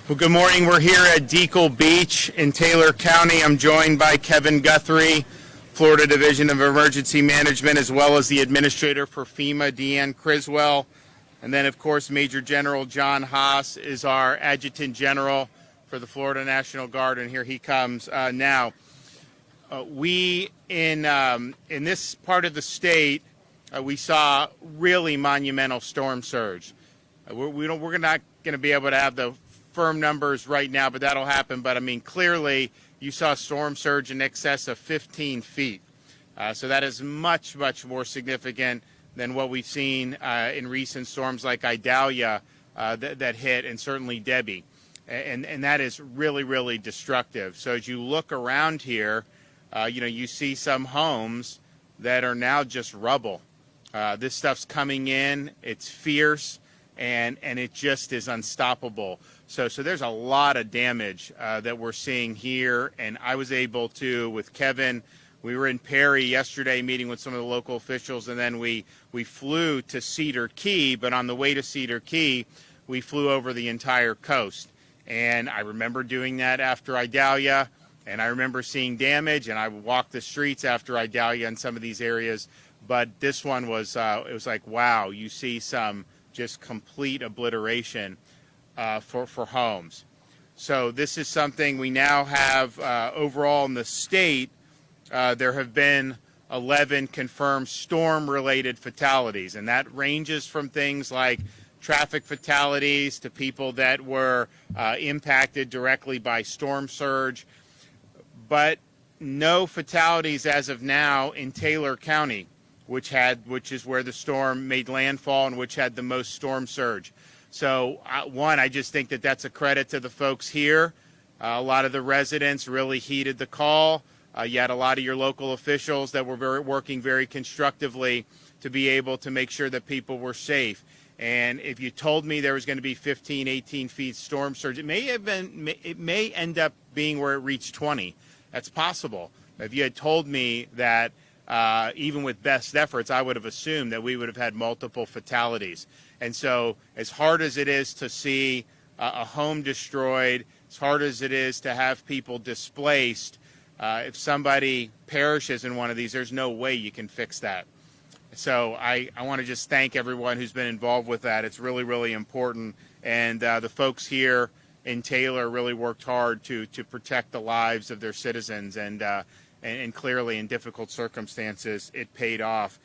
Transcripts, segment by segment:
Well, good morning. We're here at Deacle Beach in Taylor County. I'm joined by Kevin Guthrie, Florida Division of Emergency Management, as well as the Administrator for FEMA, Deanne Criswell. And then, of course, Major General John Haas is our Adjutant General for the Florida National Guard, and here he comes now. We, in this part of the state, we saw really monumental storm surge. We're not going to be able to have the firm numbers right now, but that'll happen. But I mean, clearly you saw storm surge in excess of 15 feet. So that is much, much more significant than what we've seen in recent storms like Idalia that hit, and certainly Debbie. And that is really, really destructive. So as you look around here, you see some homes that are now just rubble. This stuff's coming in, it's fierce, and it just is unstoppable. So there's a lot of damage that we're seeing here, and I was able to, with Kevin, we were in Perry yesterday meeting with some of the local officials, and then we flew to Cedar Key, but on the way to Cedar Key, we flew over the entire coast. And I remember doing that after Idalia, and I remember seeing damage, and I walked the streets after Idalia in some of these areas, but this one was, it was like, wow, you see some just complete obliteration for homes. So this is something we now have overall in the state. There have been 11 confirmed storm-related fatalities, and that ranges from things like traffic fatalities to people that were impacted directly by storm surge, but no fatalities as of now in Taylor County, which is where the storm made landfall and which had the most storm surge. So, one, I just think that that's a credit to the folks here. A lot of the residents really heeded the call. You had a lot of your local officials that were working very constructively to be able to make sure that people were safe. And if you told me there was going to be 15, 18 feet storm surge, it may end up being where it reached 20. That's possible. If you had told me that even with best efforts, I would have assumed that we would have had multiple fatalities. And so as hard as it is to see a home destroyed, as hard as it is to have people displaced, if somebody perishes in one of these, there's no way you can fix that. So I want to just thank everyone who's been involved with that. It's really, really important. And the folks here in Taylor really worked hard to protect the lives of their citizens. And clearly in difficult circumstances, it paid off.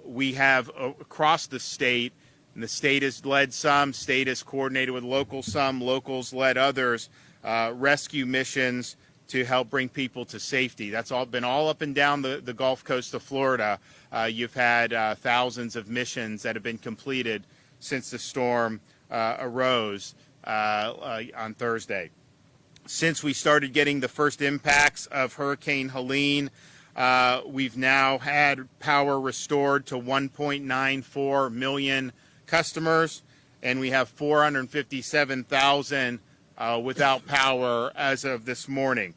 We have across the state, and the state has led some, state has coordinated with some, locals led others, rescue missions to help bring people to safety. That's all been all up and down the Gulf Coast of Florida. You've had thousands of missions that have been completed since the storm arose on Thursday. Since we started getting the first impacts of Hurricane Helene, we've now had power restored to 1.94 million customers, and we have 457,000 without power as of this morning.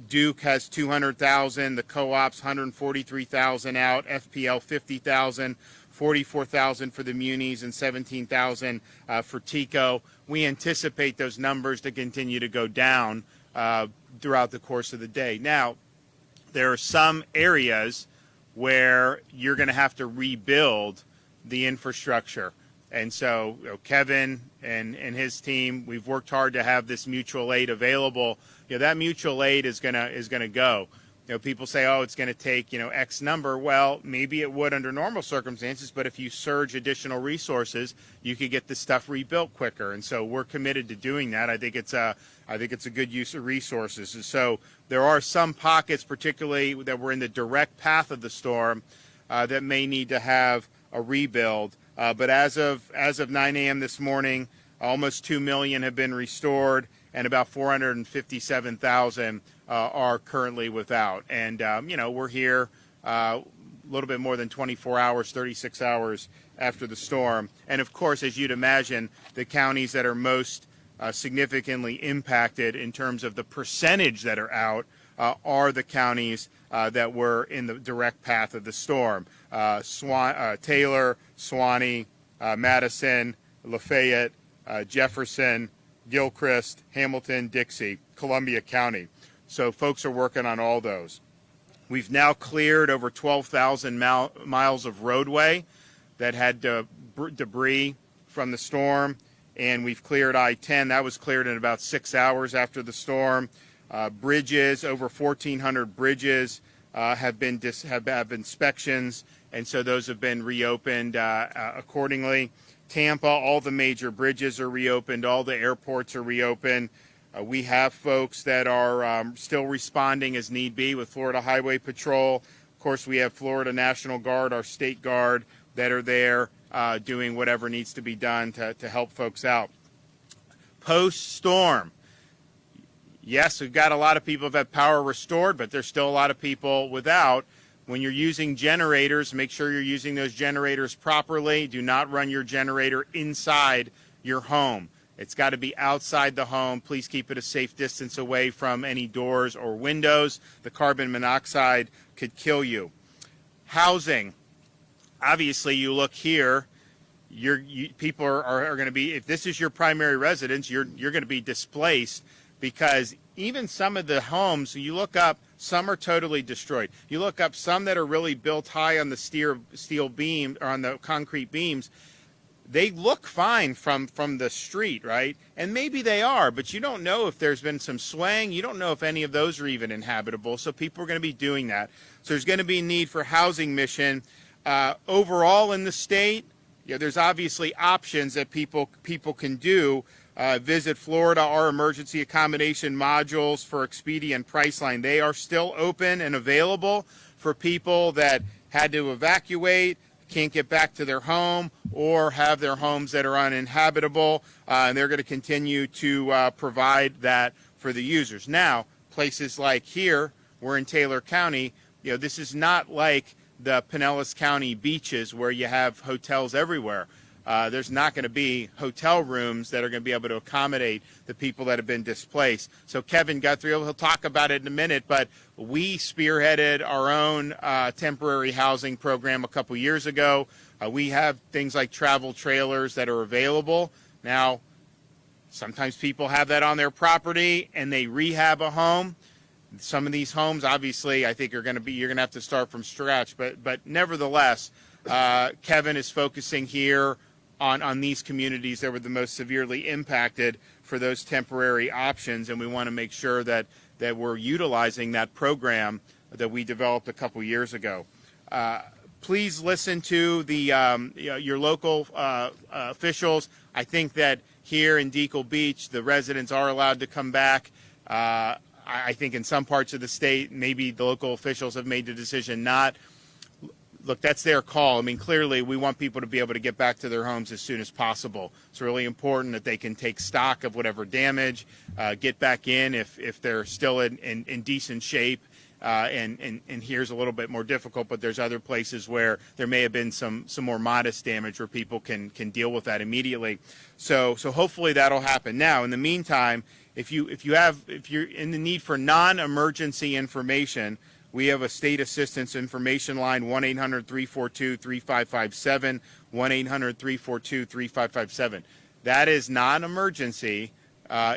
Duke has 200,000, the co-ops 143,000 out, FPL 50,000, 44,000 for the munis, and 17,000 for TECO. We anticipate those numbers to continue to go down throughout the course of the day. Now, there are some areas where you're going to have to rebuild the infrastructure. And so Kevin and his team, we've worked hard to have this mutual aid available. That mutual aid is going to go. People say, oh, it's going to take, X number. Well, maybe it would under normal circumstances, but if you surge additional resources, you could get this stuff rebuilt quicker. And so we're committed to doing that. I think it's a good use of resources. And so there are some pockets, particularly that were in the direct path of the storm, that may need to have a rebuild. But as of 9 a.m. this morning, almost 2 million have been restored, and about 457,000 are currently without. And, we're here a little bit more than 24 hours, 36 hours after the storm. And, of course, as you'd imagine, the counties that are most significantly impacted in terms of the percentage that are out are the counties that were in the direct path of the storm. Taylor, Suwannee, Madison, Lafayette, Jefferson, Gilchrist, Hamilton, Dixie, Columbia County. So folks are working on all those. We've now cleared over 12,000 miles of roadway that had debris from the storm, and we've cleared I-10. That was cleared in about 6 hours after the storm. Bridges, over 1,400 bridges have inspections, and so those have been reopened accordingly. Tampa, all the major bridges are reopened, all the airports are reopened. We have folks that are still responding as need be with Florida Highway Patrol. Of course, we have Florida National Guard, our state guard, that are there doing whatever needs to be done to help folks out. Post-storm, yes, we've got a lot of people who have had power restored, but there's still a lot of people without. When you're using generators, make sure you're using those generators properly. Do not run your generator inside your home. It's got to be outside the home. Please keep it a safe distance away from any doors or windows. The carbon monoxide could kill you. Housing. Obviously, you look here, people are going to be, if this is your primary residence, you're going to be displaced, because even some of the homes, you look up, some are totally destroyed. You look up some that are really built high on the steel beam, or on the concrete beams. They look fine from the street, right? And maybe they are, but you don't know if there's been some swaying. You don't know if any of those are even inhabitable. So people are going to be doing that. So there's going to be a need for housing mission. Overall in the state, there's obviously options that people can do. Visit Florida, our emergency accommodation modules for Expedia and Priceline. They are still open and available for people that had to evacuate, can't get back to their home, or have their homes that are uninhabitable, and they're going to continue to provide that for the users. Now, places like here, we're in Taylor County, this is not like the Pinellas County beaches where you have hotels everywhere. There's not going to be hotel rooms that are going to be able to accommodate the people that have been displaced. So Kevin Guthrie, he'll talk about it in a minute, but we spearheaded our own temporary housing program a couple years ago. We have things like travel trailers that are available. Now, sometimes people have that on their property and they rehab a home. Some of these homes, obviously, I think you're going to have to start from scratch. But nevertheless, Kevin is focusing here on these communities that were the most severely impacted for those temporary options, and we want to make sure that we're utilizing that program that we developed a couple years ago. Please listen to your local officials. I think that here in Deacle Beach, the residents are allowed to come back. I think in some parts of the state, maybe the local officials have made the decision not. Look, that's their call. I mean, clearly, we want people to be able to get back to their homes as soon as possible. It's really important that they can take stock of whatever damage, get back in if they're still in decent shape. And here's a little bit more difficult, but there's other places where there may have been some more modest damage where people can deal with that immediately. So hopefully that'll happen. Now, in the meantime, if you're in the need for non-emergency information, we have a state assistance information line, 1-800-342-3557, 1-800-342-3557. That is non-emergency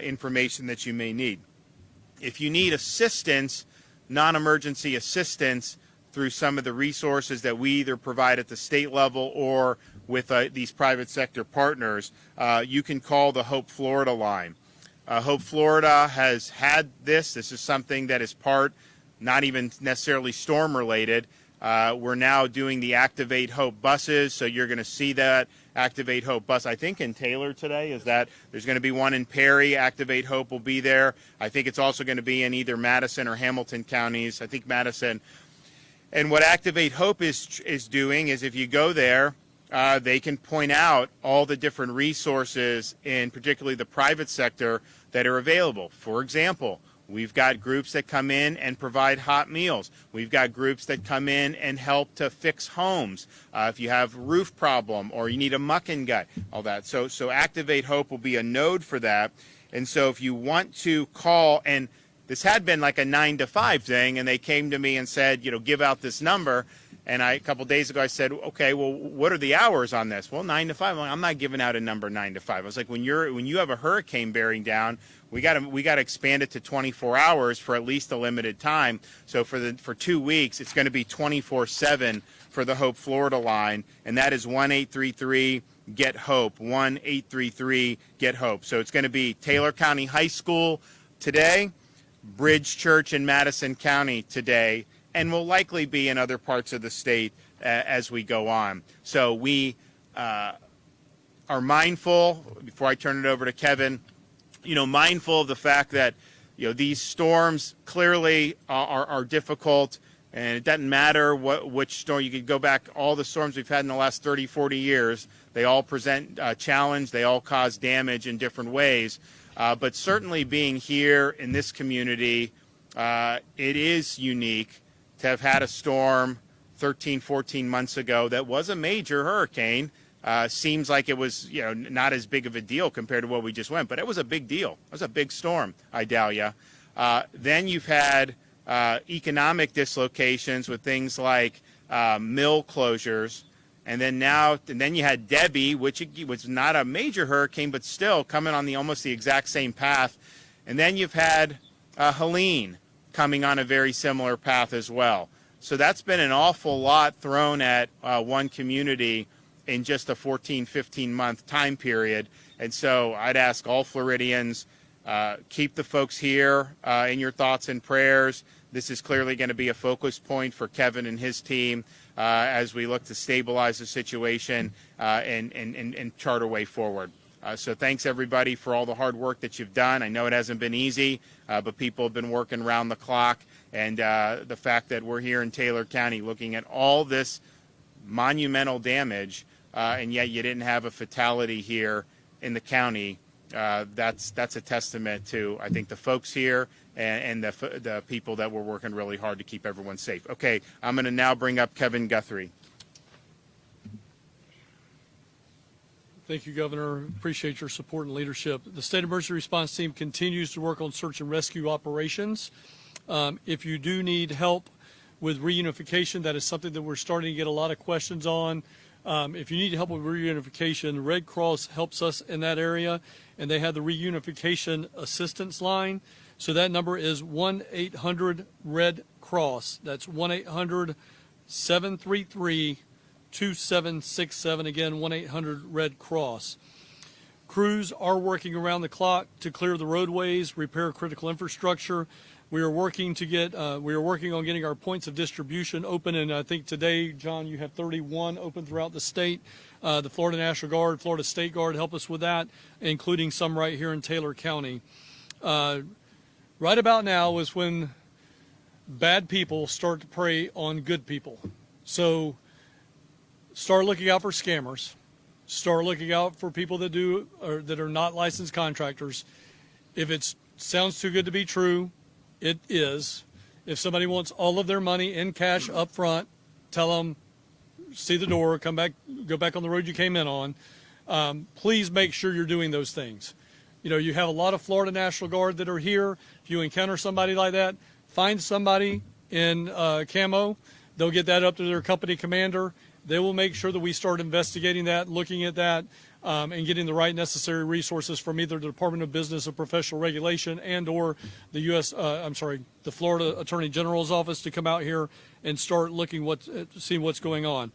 information that you may need. If you need assistance, non-emergency assistance through some of the resources that we either provide at the state level or with these private sector partners, you can call the Hope Florida line. Hope Florida has had this. This is something that is part, not even necessarily storm related. We're now doing the Activate Hope buses, so you're going to see that Activate Hope bus. I think in Taylor today is that there's going to be one in Perry. Activate Hope will be there. I think it's also going to be in either Madison or Hamilton counties. I think Madison. And what Activate Hope is doing is, if you go there, they can point out all the different resources in particularly the private sector that are available. For example, we've got groups that come in and provide hot meals. We've got groups that come in and help to fix homes. If you have a roof problem or you need a muck and gut, all that. So Activate Hope will be a node for that. And so if you want to call, and this had been like a 9 to 5 thing, and they came to me and said, give out this number. And a couple days ago, I said, okay, well, what are the hours on this? Well, 9 to 5. I'm not giving out a number 9 to 5. I was like, when you have a hurricane bearing down, we got to expand it to 24 hours for at least a limited time. So for 2 weeks, it's going to be 24/7 for the Hope Florida line, and that is 1-833 get Hope, 1-833 get Hope. So it's going to be Taylor County High School today, Bridge Church in Madison County today, and will likely be in other parts of the state as we go on. So we are mindful, before I turn it over to Kevin, mindful of the fact that, these storms clearly are difficult, and it doesn't matter which storm. You could go back all the storms we've had in the last 30, 40 years. They all present a challenge. They all cause damage in different ways. But certainly being here in this community, it is unique to have had a storm 13, 14 months ago that was a major hurricane. Seems like it was, not as big of a deal compared to what we just went, but it was a big deal. It was a big storm, Idalia. Then you've had economic dislocations with things like mill closures, and then you had Debbie, which was not a major hurricane, but still coming on almost the exact same path. And then you've had Helene coming on a very similar path as well. So that's been an awful lot thrown at one community in just a 14, 15-month time period. And so I'd ask all Floridians, keep the folks here in your thoughts and prayers. This is clearly going to be a focus point for Kevin and his team as we look to stabilize the situation and chart a way forward. So thanks, everybody, for all the hard work that you've done. I know it hasn't been easy, but people have been working around the clock. And the fact that we're here in Taylor County looking at all this monumental damage, and yet you didn't have a fatality here in the county, that's a testament to, I think, the folks here and the people that were working really hard to keep everyone safe. Okay, I'm going to now bring up Kevin Guthrie. Thank you, Governor. Appreciate your support and leadership. The State Emergency Response Team continues to work on search and rescue operations. If you do need help with reunification, that is something that we're starting to get a lot of questions on. If you need help with reunification, Red Cross helps us in that area, and they have the reunification assistance line. So that number is 1-800-RED-CROSS. That's 1-800-733-2767. Again, 1-800-RED-CROSS. Crews are working around the clock to clear the roadways, repair critical infrastructure. We are working on getting our points of distribution open, and I think today, John, you have 31 open throughout the state. The Florida National Guard, Florida State Guard help us with that, including some right here in Taylor County. Right about now is when bad people start to prey on good people. So start looking out for scammers. Start looking out for people that are not licensed contractors. If it sounds too good to be true, it is. If somebody wants all of their money in cash up front, tell them, see the door, come back, go back on the road you came in on. Please make sure you're doing those things. You have a lot of Florida National Guard that are here. If you encounter somebody like that, find somebody in camo. They'll get that up to their company commander. They will make sure that we start investigating that, looking at that, and getting the right necessary resources from either the Department of Business and Professional Regulation and or the the Florida Attorney General's office to come out here and start looking see what's going on.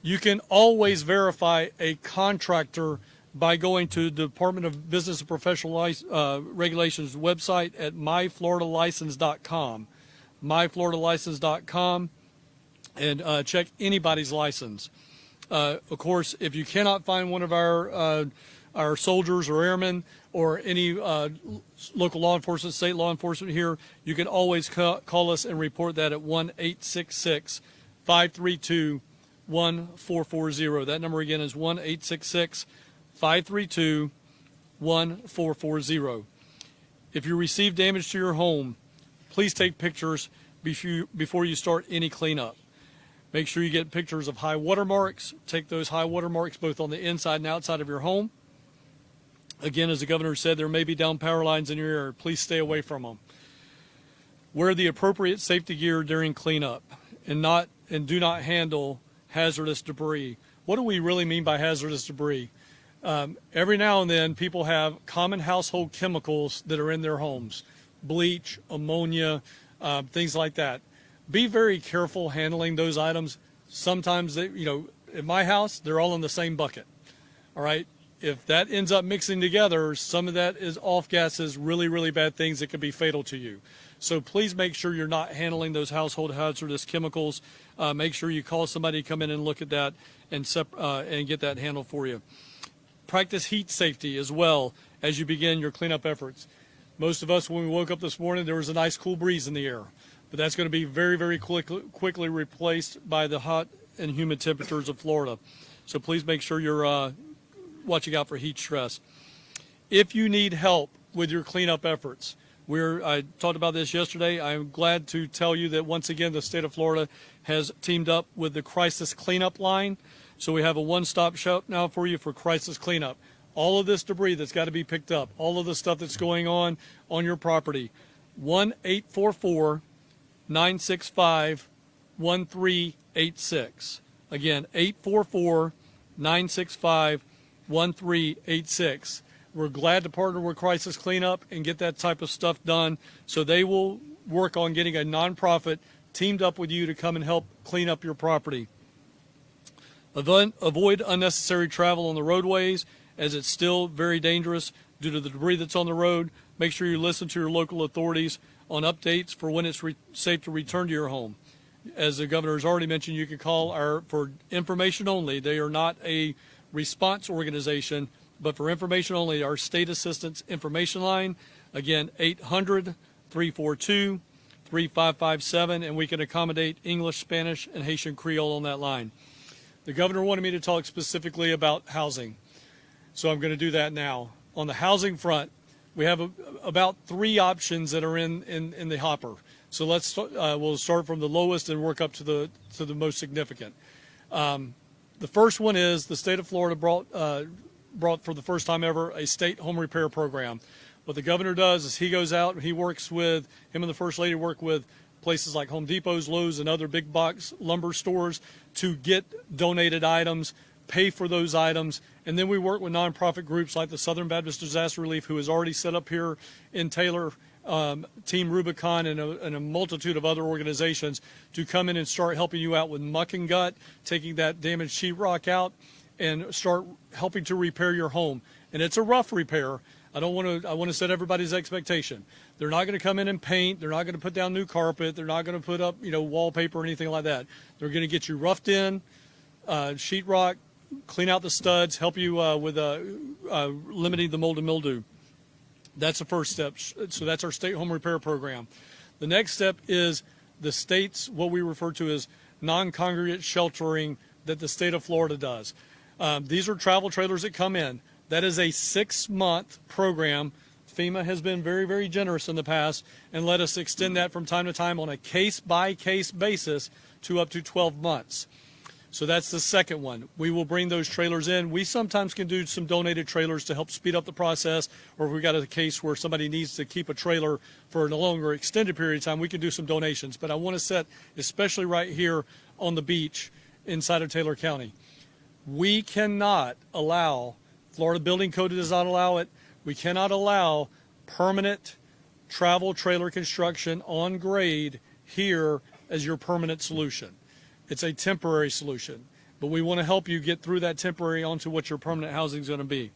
You can always verify a contractor by going to the Department of Business and Professional Regulations website at myfloridalicense.com. myfloridalicense.com. and check anybody's license. Of course, if you cannot find one of our soldiers or airmen or any local law enforcement, state law enforcement here, you can always call us and report that at 1-866-532-1440. That number again is 1-866-532-1440. If you receive damage to your home, please take pictures before you start any cleanup. Make sure you get pictures of high water marks. Take those high water marks both on the inside and outside of your home. Again, as the governor said, there may be down power lines in your area. Please stay away from them. Wear the appropriate safety gear during cleanup and not and do not handle hazardous debris. What do we really mean by hazardous debris? Every now and then people have common household chemicals that are in their homes, bleach, ammonia, things like that. Be very careful handling those items. Sometimes, in my house, they're all in the same bucket. All right. If that ends up mixing together, some of that is off gases, really, really bad things that could be fatal to you. So please make sure you're not handling those household hazardous chemicals. Make sure you call somebody to come in and look at that and get that handled for you. Practice heat safety as well as you begin your cleanup efforts. Most of us, when we woke up this morning, there was a nice cool breeze in the air, but that's going to be very, very quickly replaced by the hot and humid temperatures of Florida. So please make sure you're watching out for heat stress. If you need help with your cleanup efforts, I talked about this yesterday. I'm glad to tell you that once again the state of Florida has teamed up with the Crisis Cleanup Line. So we have a one-stop shop now for you for crisis cleanup. All of this debris that's got to be picked up, all of the stuff that's going on your property. 1-844-965-1386. Again, 844-965-1386. We're glad to partner with Crisis Cleanup and get that type of stuff done. So they will work on getting a nonprofit teamed up with you to come and help clean up your property. Avoid unnecessary travel on the roadways, as it's still very dangerous due to the debris that's on the road. Make sure you listen to your local authorities on updates for when it's safe to return to your home. As the governor has already mentioned, you can call for information only. They are not a response organization, but for information only, our state assistance information line, again, 800-342-3557, and we can accommodate English, Spanish, and Haitian Creole on that line. The governor wanted me to talk specifically about housing, so I'm going to do that now. On the housing front, we have about 3 options that are in the hopper. So we'll start from the lowest and work up to the most significant. The first one is the state of Florida brought for the first time ever a state home repair program. What the governor does is he goes out and he works with, him and the first lady work with places like Home Depots, Lowe's, and other big box lumber stores to get donated items, pay for those items, and then we work with nonprofit groups like the Southern Baptist Disaster Relief, who is already set up here in Taylor, Team Rubicon, and a multitude of other organizations to come in and start helping you out with muck and gut, taking that damaged sheetrock out, and start helping to repair your home. And it's a rough repair. I want to set everybody's expectation. They're not going to come in and paint. They're not going to put down new carpet. They're not going to put up, wallpaper or anything like that. They're going to get you roughed in, sheetrock, clean out the studs, help you with limiting the mold and mildew. That's the first step. So that's our state home repair program. The next step is the state's, what we refer to as non-congregate sheltering that the state of Florida does. These are travel trailers that come in. That is a 6-month program. FEMA has been very, very generous in the past and let us extend that from time to time on a case-by-case basis to up to 12 months. So that's the second one. We will bring those trailers in. We sometimes can do some donated trailers to help speed up the process, or if we've got a case where somebody needs to keep a trailer for a longer extended period of time, we can do some donations. But I want to set, especially right here on the beach inside of Taylor County, we cannot allow, Florida Building Code does not allow it, we cannot allow permanent travel trailer construction on grade here as your permanent solution. It's a temporary solution, but we want to help you get through that temporary onto what your permanent housing is going to be.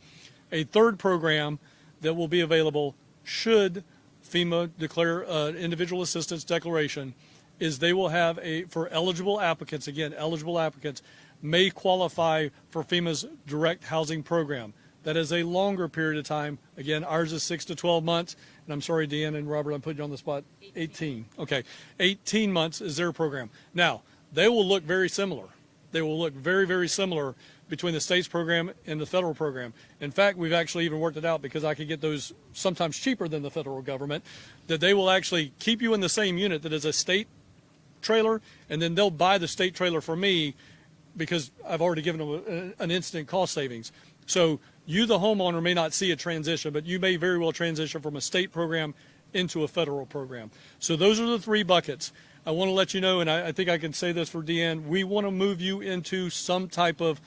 A third program that will be available should FEMA declare individual assistance declaration is they will have for eligible applicants, again, eligible applicants may qualify for FEMA's direct housing program. That is a longer period of time. Again, ours is 6 to 12 months. And I'm sorry, Deanna and Robert, I'm putting you on the spot. 18. Okay. 18 months is their program. Now, they will look very similar. They will look very, very similar between the state's program and the federal program. In fact, we've actually even worked it out because I could get those sometimes cheaper than the federal government, that they will actually keep you in the same unit that is a state trailer, and then they'll buy the state trailer for me because I've already given them an instant cost savings. So you, the homeowner, may not see a transition, but you may very well transition from a state program into a federal program. So those are the 3 buckets. I want to let you know, and I think I can say this for Deanne, we want to move you into some type of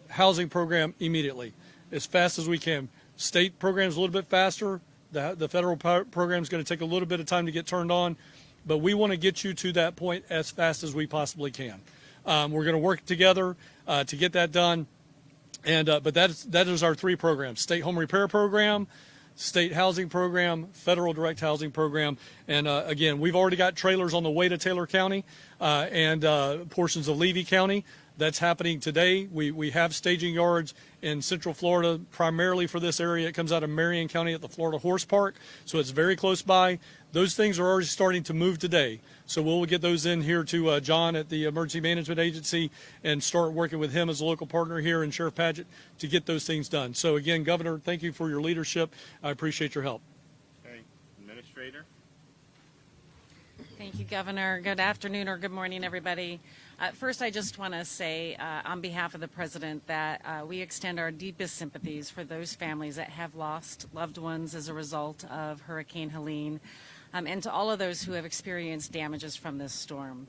housing program immediately, as fast as we can. State program's a little bit faster. The federal program is going to take a little bit of time to get turned on, but we want to get you to that point as fast as we possibly can. We're going to work together to get that done, and but that is our 3 programs: state home repair program, state housing program, federal direct housing program. And again, we've already got trailers on the way to Taylor County and portions of Levy County. That's happening today. We have staging yards in Central Florida, primarily for this area. It comes out of Marion County at the Florida Horse Park, so it's very close by. Those things are already starting to move today. So we'll get those in here to John at the Emergency Management Agency and start working with him as a local partner here and Sheriff Padgett to get those things done. So again, Governor, thank you for your leadership. I appreciate your help. Okay, Administrator. Thank you, Governor. Good afternoon or good morning, everybody. First, I just want to say on behalf of the President that we extend our deepest sympathies for those families that have lost loved ones as a result of Hurricane Helene, and to all of those who have experienced damages from this storm.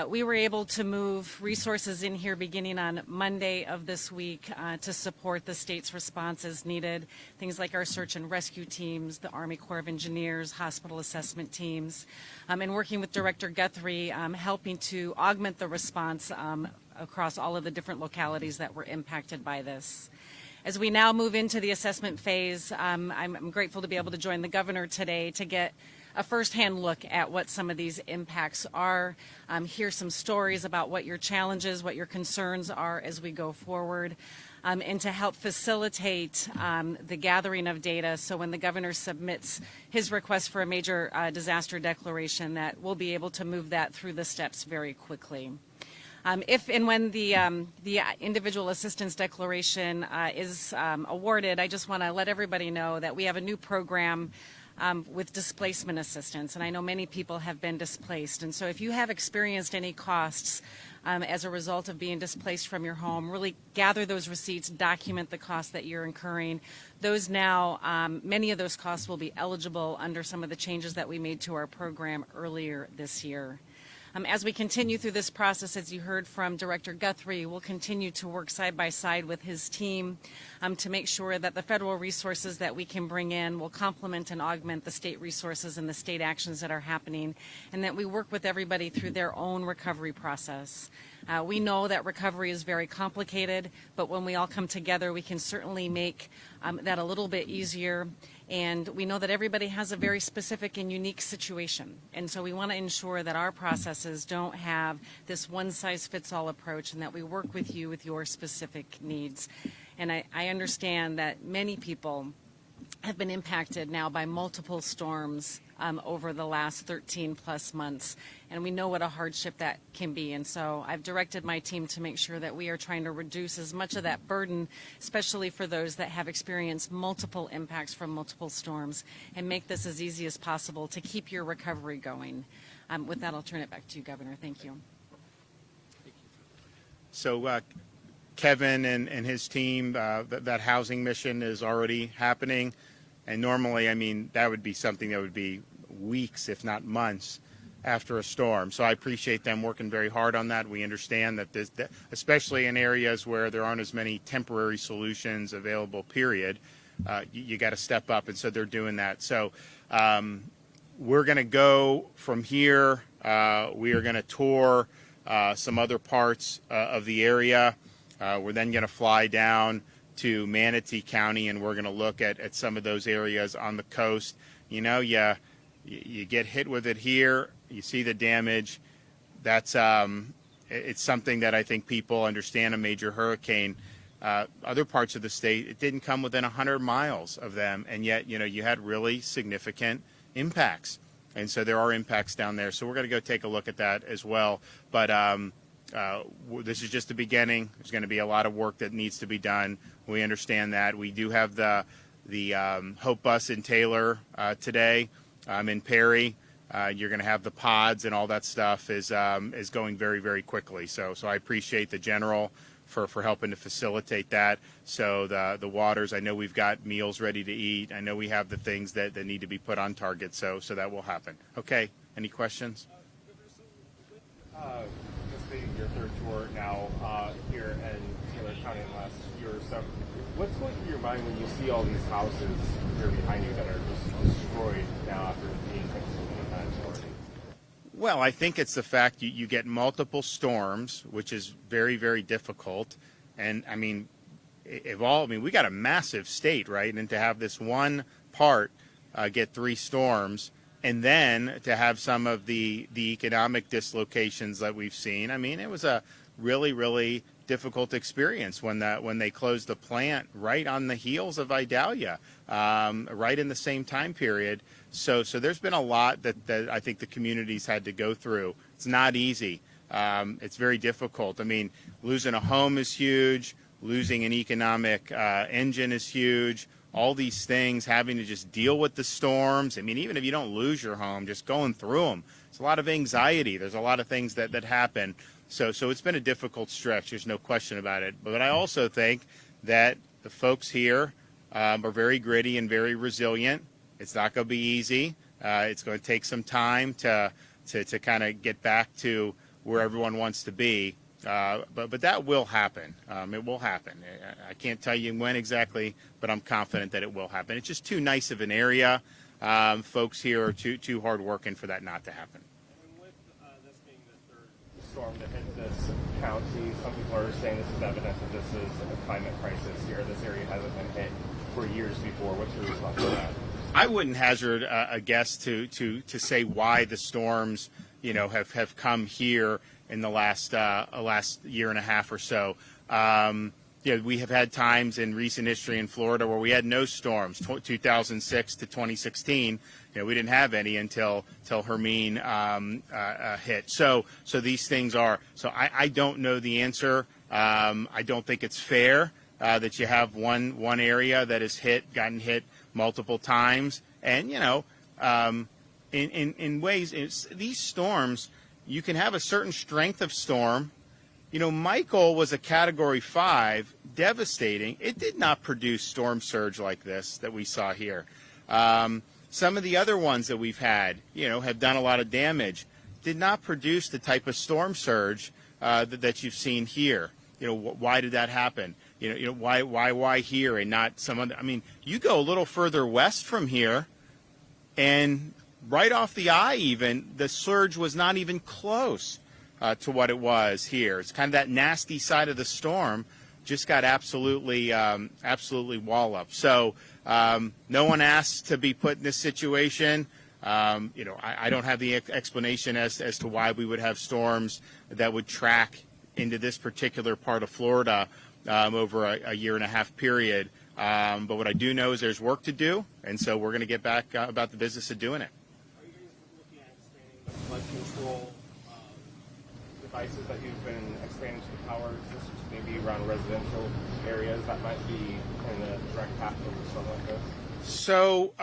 We were able to move resources in here beginning on Monday of this week to support the state's response as needed. Things like our search and rescue teams, the Army Corps of Engineers, hospital assessment teams, and working with Director Guthrie, helping to augment the response across all of the different localities that were impacted by this. As we now move into the assessment phase, I'm grateful to be able to join the Governor today to get a firsthand look at what some of these impacts are, hear some stories about what your challenges, what your concerns are as we go forward, and to help facilitate the gathering of data so when the Governor submits his request for a major disaster declaration that we'll be able to move that through the steps very quickly. If and when the individual assistance declaration is awarded, I just want to let everybody know that we have a new program with displacement assistance, and I know many people have been displaced, and so if you have experienced any costs as a result of being displaced from your home, really gather those receipts, document the costs that you're incurring. Those now, many of those costs will be eligible under some of the changes that we made to our program earlier this year. As we continue through this process, as you heard from Director Guthrie, we'll continue to work side by side with his team to make sure that the federal resources that we can bring in will complement and augment the state resources and the state actions that are happening, and that we work with everybody through their own recovery process. We know that recovery is very complicated, but when we all come together, we can certainly make that a little bit easier. And we know that everybody has a very specific and unique situation. And so we want to ensure that our processes don't have this one-size-fits-all approach and that we work with you with your specific needs. And I understand that many people have been impacted now by multiple storms over the last 13 plus months, and we know what a hardship that can be. And so I've directed my team to make sure that we are trying to reduce as much of that burden, especially for those that have experienced multiple impacts from multiple storms, and make this as easy as possible to keep your recovery going. With that, I'll turn it back to you, Governor. Thank you. So Kevin and his team, that housing mission is already happening. And normally, I mean, that would be something that would be weeks, if not months, after a storm. So I appreciate them working very hard on that. We understand that this, especially in areas where there aren't as many temporary solutions available, period, you got to step up. And so they're doing that. So we're going to go from here. We are going to tour some other parts of the area. We're then going to fly down to Manatee County, and we're going to look at some of those areas on the coast. You know, you get hit with it here, you see the damage. That's it's something that I think people understand. A major hurricane. Other parts of the state, it didn't come within 100 miles of them, and yet, you know, you had really significant impacts. And so there are impacts down there. So we're going to go take a look at that as well. But this is just the beginning. There's going to be a lot of work that needs to be done. We understand that. We do have the Hope Bus in Taylor today. In Perry, you're going to have the pods and all that stuff is going very, very quickly. So I appreciate the general for helping to facilitate that. So the waters, I know we've got meals ready to eat. I know we have the things that need to be put on target. So that will happen. Okay. Any questions? Governor, This being your third tour now here in Taylor County in the last year or so, what's going through your mind when you see all these houses here behind you that are just destroyed now after being hit so many times already? Well, I think it's the fact you get multiple storms, which is very, very difficult. And I mean, we got a massive state, right? And to have this one part get 3 storms, and then to have some of the economic dislocations that we've seen, I mean, it was a really, really difficult experience when they closed the plant right on the heels of Idalia, right in the same time period. So there's been a lot that I think the community's had to go through. It's not easy. It's very difficult. I mean, losing a home is huge. Losing an economic engine is huge. All these things, having to just deal with the storms. I mean, even if you don't lose your home, just going through them. It's a lot of anxiety. There's a lot of things that happen. So it's been a difficult stretch. There's no question about it. But I also think that the folks here are very gritty and very resilient. It's not going to be easy. It's going to take some time to kind of get back to where everyone wants to be. But that will happen. It will happen. I can't tell you when exactly, but I'm confident that it will happen. It's just too nice of an area. Folks here are too hard working for that not to happen. And with this being the third storm that hit this county, some people are saying this is evidence that this is a climate crisis here. This area hasn't been hit for years before. What's your response to that? I wouldn't hazard a guess to say why the storms, have come here in the last year and a half or so. We have had times in recent history in Florida where we had no storms. 2006 to 2016, we didn't have any until Hermine hit. So these things are. So I don't know the answer. I don't think it's fair that you have one area that is gotten hit multiple times, and in ways these storms. You can have a certain strength of storm. Michael was a Category 5, devastating. It did not produce storm surge like this that we saw here. Some of the other ones that we've had, have done a lot of damage. Did not produce the type of storm surge that you've seen here. Why did that happen? Why here and not some other? I mean, you go a little further west from here, and right off the eye even, the surge was not even close to what it was here. It's kind of that nasty side of the storm just got absolutely walloped. So no one asked to be put in this situation. I don't have the explanation as to why we would have storms that would track into this particular part of Florida over a year and a half period. But what I do know is there's work to do, and so we're going to get back about the business of doing it. Flood control devices that you've been expanding to the power systems, maybe around residential areas that might be in the direct path of a storm like this? So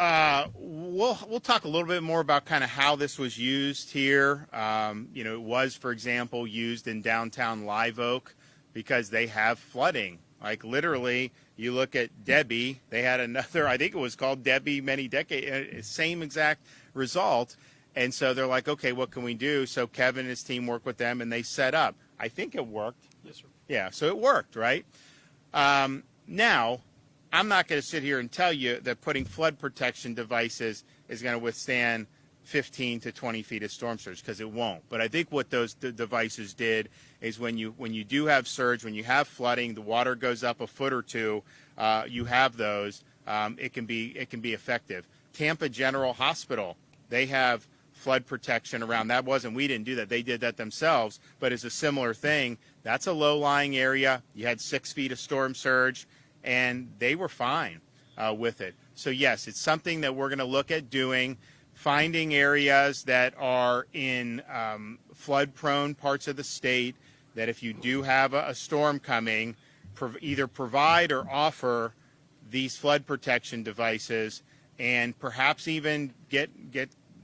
we'll talk a little bit more about kind of how this was used here. It was, for example, used in downtown Live Oak because they have flooding. Like literally, you look at Debbie, they had another, I think it was called Debbie many decades, same exact result. And so they're like, okay, what can we do? So Kevin and his team worked with them, and they set up. I think it worked. Yes, sir. Yeah, so it worked, right? Now, I'm not going to sit here and tell you that putting flood protection devices is going to withstand 15 to 20 feet of storm surge, because it won't. But I think what those devices did is when you do have surge, when you have flooding, the water goes up a foot or two, you have those. It can be effective. Tampa General Hospital, they have flood protection around. We didn't do that. They did that themselves, but it's a similar thing. That's a low-lying area. You had 6 feet of storm surge, and they were fine with it. So yes, it's something that we're going to look at doing, finding areas that are in flood-prone parts of the state, that if you do have a storm coming, either provide or offer these flood protection devices, and perhaps even get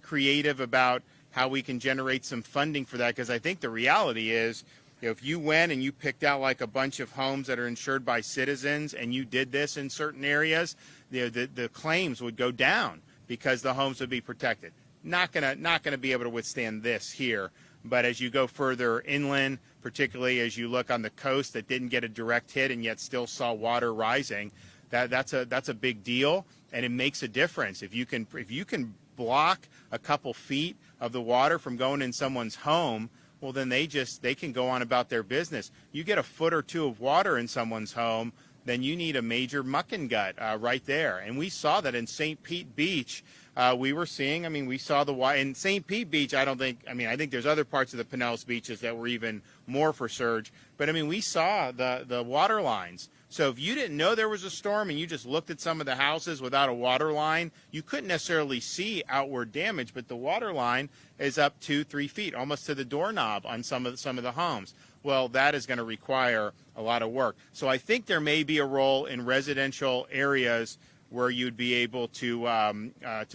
creative about how we can generate some funding for that, because I think the reality is, if you went and you picked out like a bunch of homes that are insured by Citizens and you did this in certain areas, the claims would go down because the homes would be protected. Not gonna be able to withstand this here. But as you go further inland, particularly as you look on the coast that didn't get a direct hit and yet still saw water rising, that's a big deal, and it makes a difference. If you can block a couple feet of the water from going in someone's home, well, then they can go on about their business. You get a foot or two of water in someone's home, then you need a major muck and gut right there. And we saw that in St. Pete Beach. We saw in St. Pete Beach, I think there's other parts of the Pinellas beaches that were even more for surge. But, we saw the water lines. So if you didn't know there was a storm and you just looked at some of the houses without a water line, you couldn't necessarily see outward damage, but the water line is up 2-3 feet, almost to the doorknob on some of the homes. Well, that is going to require a lot of work. So I think there may be a role in residential areas where you'd be able to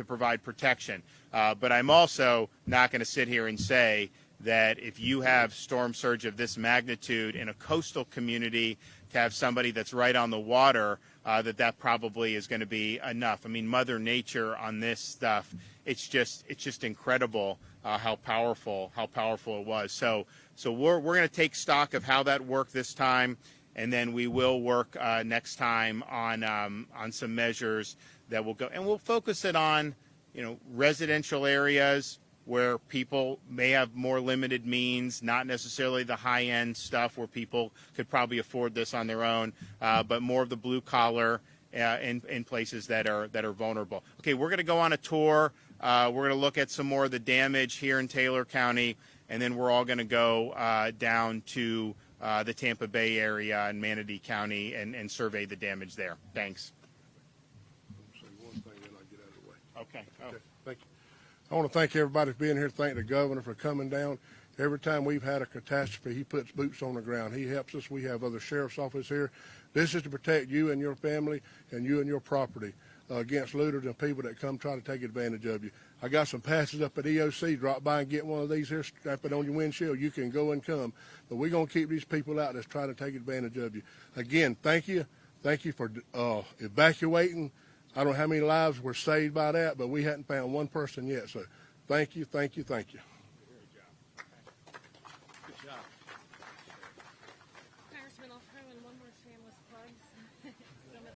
provide protection. But I'm also not going to sit here and say that if you have storm surge of this magnitude in a coastal community, to have somebody that's right on the water, that probably is going to be enough. Mother Nature on this stuff, it's just incredible how powerful it was. So we're going to take stock of how that worked this time, and then we will work next time on some measures that will go, and we'll focus it on residential areas where people may have more limited means, not necessarily the high-end stuff where people could probably afford this on their own, but more of the blue-collar in places that are vulnerable. Okay, we're going to go on a tour. We're going to look at some more of the damage here in Taylor County, and then we're all going to go down to the Tampa Bay area and Manatee County and survey the damage there. Thanks. I'll say one thing, then I'll get out of the way. Okay. Oh. Okay, thank you. I want to thank everybody for being here. Thank the governor for coming down. Every time we've had a catastrophe, he puts boots on the ground. He helps us. We have other sheriff's office here. This is to protect you and your family and you and your property against looters and people that come try to take advantage of you. I got some passes up at EOC. Drop by and get one of these here, strap it on your windshield. You can go and come. But we're going to keep these people out that's trying to take advantage of you. Again, thank you. Thank you for evacuating. I don't know how many lives were saved by that, but we hadn't found one person yet. So thank you, thank you, thank you. Good job. Congressman, I'll throw in one more shameless plug.